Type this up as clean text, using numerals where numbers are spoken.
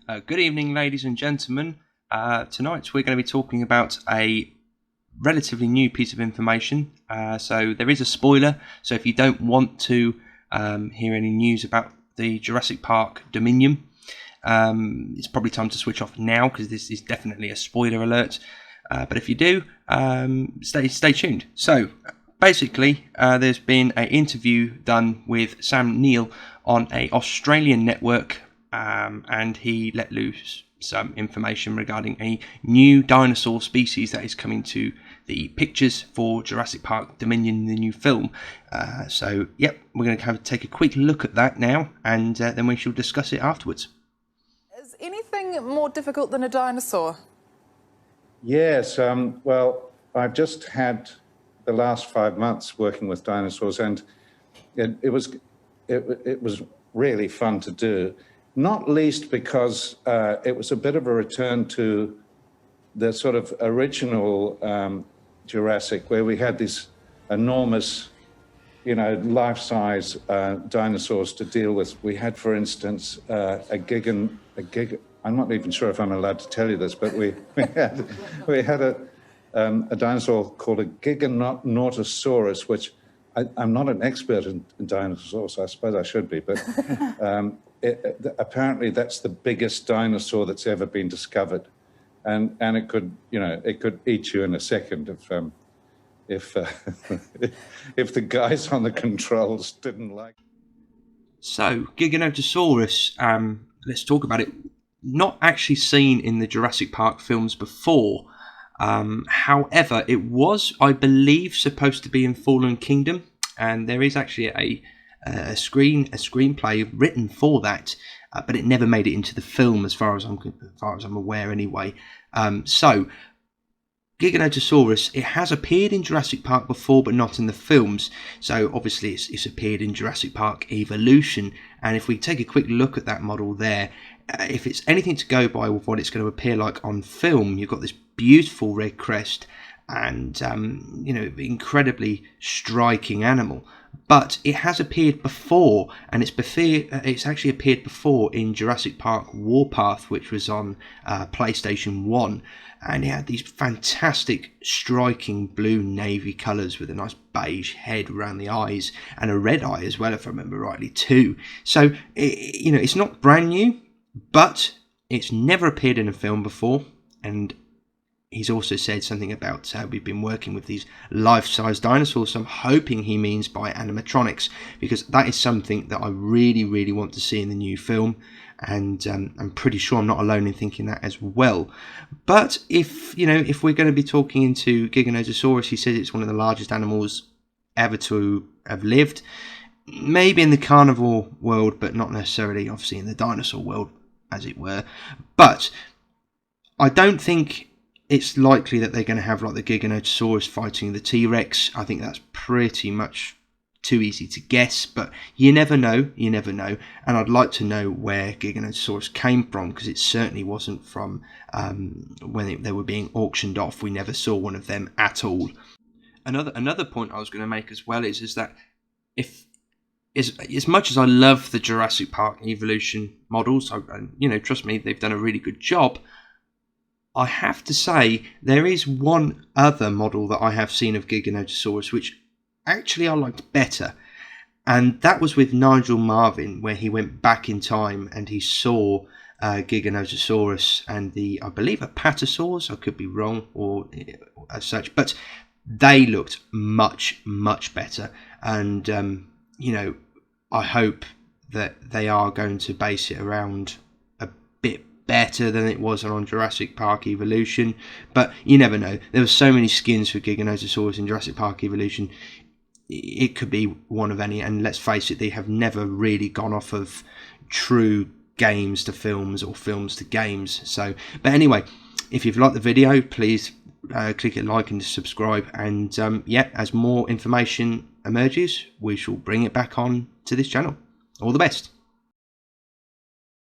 Good evening, ladies and gentlemen. Tonight we're going to be talking about a relatively new piece of information. So there is a spoiler, so if you don't want to hear any news about the Jurassic Park Dominion, it's probably time to switch off now, because this is definitely a spoiler alert. But if you do, stay tuned. So basically, there's been an interview done with Neill on an Australian network, and he let loose some information regarding a new dinosaur species that is coming to the pictures for Jurassic Park Dominion, the new film. So, yep, we're going to take a quick look at that now, and then we shall discuss it afterwards. Is anything more difficult than a dinosaur? Yes, well, I've just had the last 5 months working with dinosaurs, and it was really fun to do. Not least because it was a bit of a return to the sort of original Jurassic, where we had these enormous, life-size dinosaurs to deal with. We had, for instance, I'm not even sure if I'm allowed to tell you this, but we had a dinosaur called a Gigantosaurus, which I'm not an expert in dinosaurs. I suppose I should be, but apparently that's the biggest dinosaur that's ever been discovered, and it could eat you in a second if the guys on the controls didn't like. So Gigantosaurus, let's talk about it. Not actually seen in the Jurassic Park films before. However, it was, I believe, supposed to be in Fallen Kingdom, and there is actually a screenplay written for that, but it never made it into the film, as far as I'm aware, anyway. So, Gigantosaurus, it has appeared in Jurassic Park before, but not in the films. So obviously, it's appeared in Jurassic Park Evolution, and if we take a quick look at that model there, if it's anything to go by with what it's going to appear like on film, you've got this beautiful red crest and incredibly striking animal. But it has appeared before, and it's actually appeared before in Jurassic Park Warpath, which was on PlayStation 1, and it had these fantastic striking blue navy colours with a nice beige head around the eyes, and a red eye as well, if I remember rightly too. So it's not brand new, but it's never appeared in a film before, and he's also said something about how we've been working with these life-size dinosaurs. So I'm hoping he means by animatronics, because that is something that I really, really want to see in the new film, and I'm pretty sure I'm not alone in thinking that as well. But if we're going to be talking into Gigantosaurus, he says it's one of the largest animals ever to have lived. Maybe in the carnivore world, but not necessarily, obviously, in the dinosaur world, as it were. But I don't think it's likely that they're going to have like the Gigantosaurus fighting the T-Rex. I think that's pretty much too easy to guess, but you never know. And I'd like to know where Gigantosaurus came from, because it certainly wasn't from when they were being auctioned off. We never saw one of them at all. Another point I was going to make as well is that as much as I love the Jurassic Park Evolution models, trust me, they've done a really good job. I have to say, there is one other model that I have seen of Gigantosaurus which actually I liked better, and that was with Nigel Marven, where he went back in time and he saw Gigantosaurus and I believe Apatosaurus, I could be wrong, or as such, but they looked much, much better, and I hope that they are going to base it around a bit better than it was on Jurassic Park Evolution, but you never know. There were so many skins for Gigantosaurus in Jurassic Park Evolution, it could be one of any, and let's face it, they have never really gone off of true games to films or films to games. So, but anyway, if you've liked the video, please click like and subscribe, and as more information emerges, we shall bring it back on to this channel. All the best.